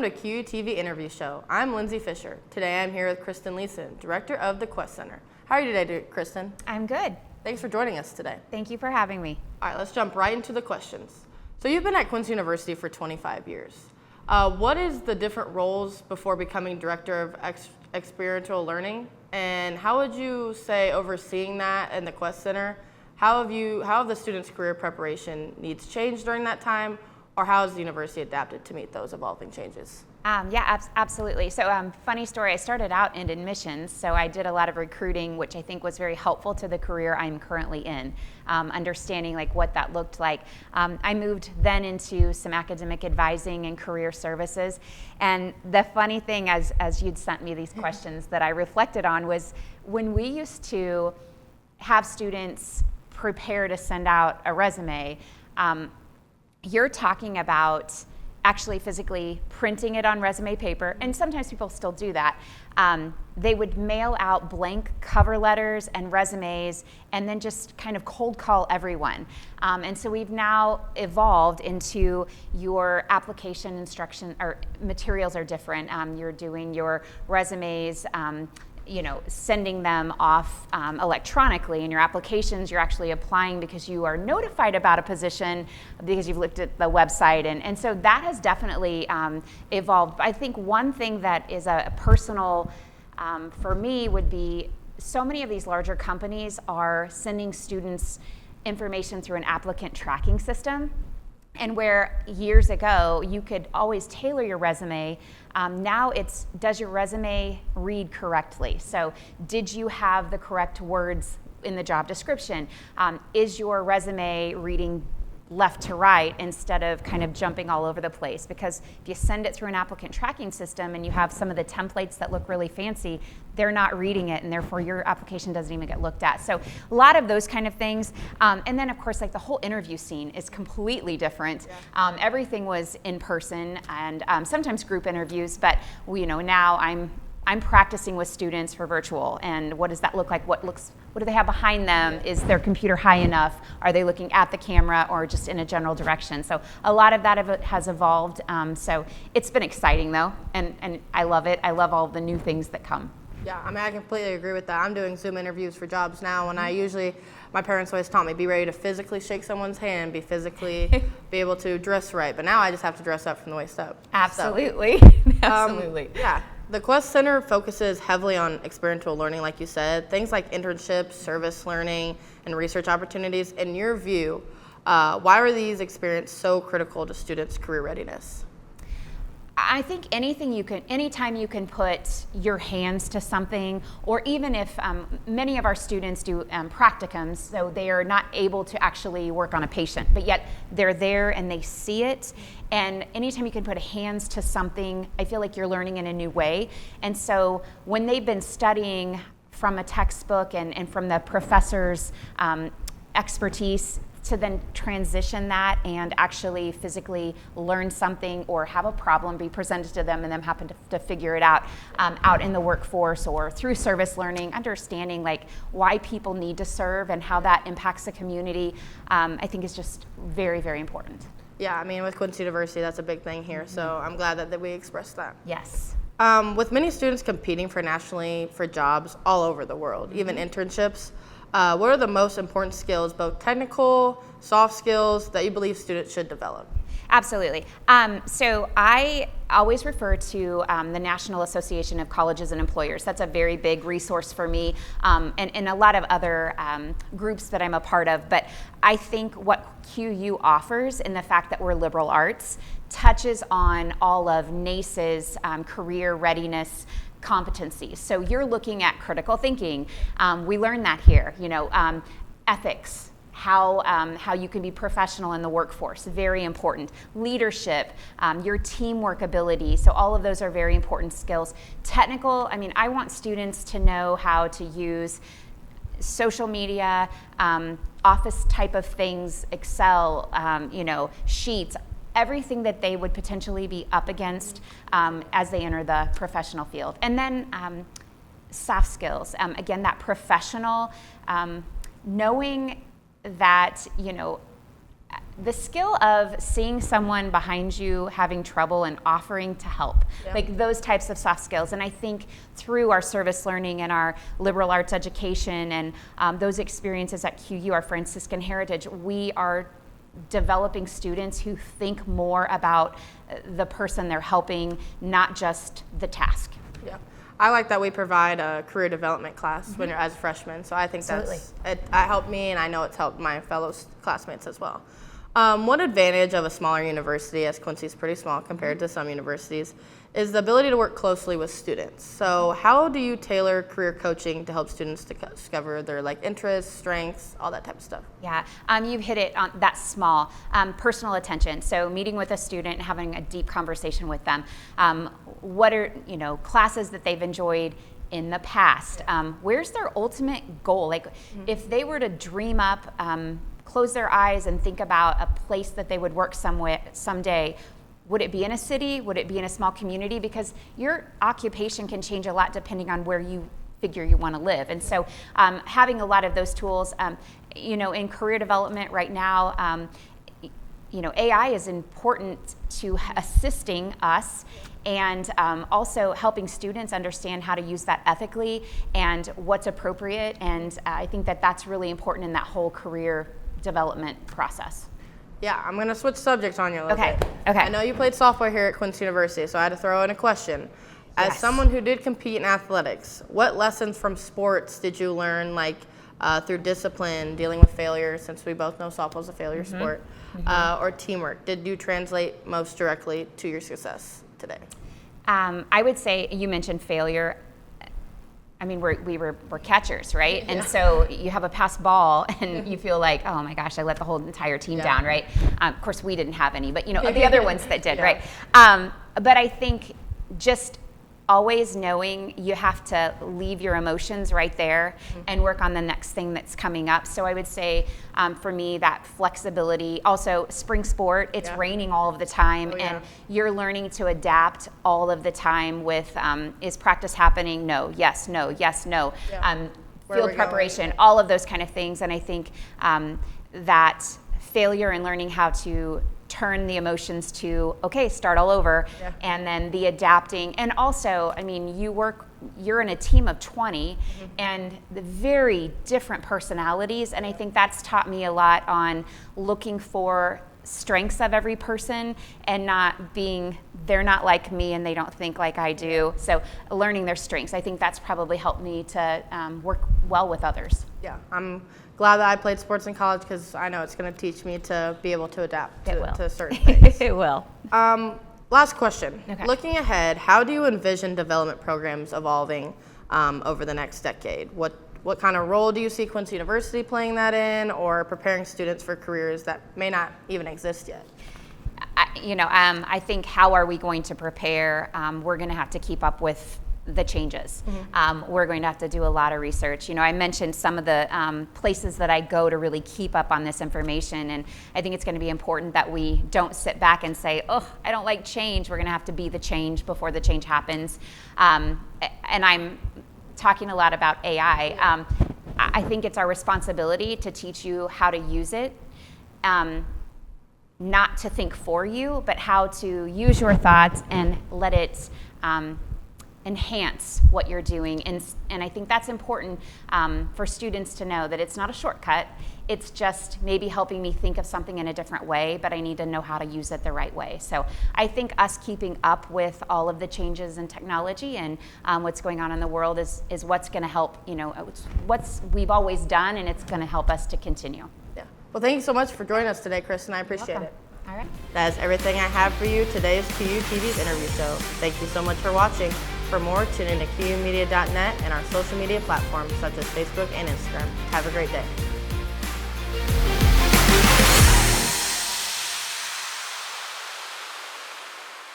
to QUTV Interview Show. I'm Lindsay Fisher. Today I'm here with Kristen Liesen, Director of the Quest Center. How are you today, Kristen? I'm good. Thanks for joining us today. Thank you for having me. All right, let's jump right into the questions. So you've been at Quincy University for 25 years. What is the different roles before becoming Director of Experiential Learning? And how would you say overseeing that in the Quest Center, how have the students' career preparation needs changed during that time? Or how has the university adapted to meet those evolving changes? Absolutely. So funny story, I started out in admissions, so I did a lot of recruiting, which I think was very helpful to the career I'm currently in, understanding like what that looked like. I moved then into some academic advising and career services. And the funny thing, as you'd sent me these questions that I reflected on, was when we used to have students prepare to send out a resume, you're talking about actually physically printing it on resume paper, and sometimes people still do that. They would mail out blank cover letters and resumes and then just kind of cold call everyone. And so we've now evolved into your application instruction, or materials are different. You're doing your resumes, sending them off electronically. In your applications, you're actually applying because you are notified about a position because you've looked at the website. And so that has definitely evolved. I think one thing that is a personal for me would be so many of these larger companies are sending students information through an applicant tracking system. And where years ago you could always tailor your resume, now it's, does your resume read correctly? So did you have the correct words in the job description? Is your resume reading left to right instead of kind of jumping all over the place? Because if you send it through an applicant tracking system and you have some of the templates that look really fancy, they're not reading it, and therefore your application doesn't even get looked at. So a lot of those kind of things. And then of course, like the whole interview scene is completely different. Yeah. Everything was in person and sometimes group interviews, but now I'm practicing with students for virtual, and what does that look like? What do they have behind them? Is their computer high enough? Are they looking at the camera or just in a general direction? So a lot of that has evolved. So it's been exciting though, and I love it. I love all the new things that come. Yeah, I completely agree with that. I'm doing Zoom interviews for jobs now, and my parents always taught me, be ready to physically shake someone's hand, be able to dress right. But now I just have to dress up from the waist up. Absolutely. So, Absolutely. Yeah. The Quest Center focuses heavily on experiential learning, like you said, things like internships, service learning, and research opportunities. In your view, why are these experiences so critical to students' career readiness? I think anytime you can put your hands to something, or even if many of our students do practicums, so they are not able to actually work on a patient, but yet they're there and they see it. And anytime you can put hands to something, I feel like you're learning in a new way. And so when they've been studying from a textbook and from the professor's expertise, to then transition that and actually physically learn something or have a problem be presented to them and them happen to figure it out in the workforce or through service learning, understanding like why people need to serve and how that impacts the community, I think is just very, very important. Yeah, with Quincy University, that's a big thing here, so I'm glad that we expressed that. Yes. With many students competing nationally for jobs all over the world, even internships, what are the most important skills, both technical, soft skills, that you believe students should develop? Absolutely. So I always refer to the National Association of Colleges and Employers. That's a very big resource for me and a lot of other groups that I'm a part of. But I think what QU offers in the fact that we're liberal arts touches on all of NACE's career readiness competencies. So you're looking at critical thinking. We learn that here, ethics, how you can be professional in the workforce, very important. Leadership, your teamwork ability, so all of those are very important skills. Technical, I want students to know how to use social media, office type of things, Excel, sheets, everything that they would potentially be up against as they enter the professional field. And then soft skills, again, that professional, knowing that, The skill of seeing someone behind you having trouble and offering to help, like those types of soft skills. And I think through our service learning and our liberal arts education and those experiences at QU, our Franciscan heritage, we are developing students who think more about the person they're helping, not just the task. Yeah. I like that we provide a career development class when you're as a freshman. So I think it helped me, and I know it's helped my fellow classmates as well. One advantage of a smaller university, as Quincy is pretty small compared to some universities, is the ability to work closely with students. So how do you tailor career coaching to help students to discover their interests, strengths, all that type of stuff? Yeah, you've hit it on that small. Personal attention. So meeting with a student and having a deep conversation with them. What are classes that they've enjoyed in the past? Where's their ultimate goal? If they were to dream up, close their eyes and think about a place that they would work someday, would it be in a city? Would it be in a small community? Because your occupation can change a lot depending on where you figure you want to live. And so having a lot of those tools, in career development right now, AI is important to assisting us and also helping students understand how to use that ethically and what's appropriate. And I think that that's really important in that whole career development process. Yeah, I'm going to switch subjects on you a little bit. Okay. I know you played softball here at Quincy University, so I had to throw in a question. As someone who did compete in athletics, what lessons from sports did you learn, through discipline, dealing with failure, since we both know softball is a failure sport, or teamwork, did you translate most directly to your success today? I would say you mentioned failure. I mean, we're catchers, right? And so you have a pass ball and you feel like, oh my gosh, I let the whole entire team down, right? Of course, we didn't have any, but the other ones that did, right? But I think just always knowing you have to leave your emotions right there and work on the next thing that's coming up. So I would say for me, that flexibility. Also, spring sport, it's raining all of the time and you're learning to adapt all of the time with, is practice happening? No, yes, no, yes, no. Field preparation, all of those kind of things. And I think that failure and learning how to turn the emotions to, okay, start all over, and then the adapting. And also, I mean, you're in a team of 20 and the very different personalities, and I think that's taught me a lot on looking for strengths of every person and they're not like me and they don't think like I do. So learning their strengths, I think that's probably helped me to work well with others. Yeah, I'm glad that I played sports in college because I know it's going to teach me to be able to adapt to certain things. It will. Last question. Okay. Looking ahead, how do you envision development programs evolving over the next decade? What kind of role do you see Quincy University playing that in, or preparing students for careers that may not even exist yet? I think how are we going to prepare? We're going to have to keep up with the changes. We're going to have to do a lot of research. I mentioned some of the places that I go to really keep up on this information, and I think it's going to be important that we don't sit back and say, oh, I don't like change. We're going to have to be the change before the change happens. And I'm talking a lot about AI. I think it's our responsibility to teach you how to use it, not to think for you, but how to use your thoughts and let it enhance what you're doing. And I think that's important for students to know that it's not a shortcut. It's just maybe helping me think of something in a different way, but I need to know how to use it the right way. So I think us keeping up with all of the changes in technology and what's going on in the world is what's going to help, it's what we've always done, and it's going to help us to continue. Yeah. Well, thank you so much for joining us today, Kristen. I appreciate it. All right. That is everything I have for you. Today's QUTV's interview show. Thank you so much for watching. For more, tune in to QUmedia.net and our social media platforms such as Facebook and Instagram. Have a great day.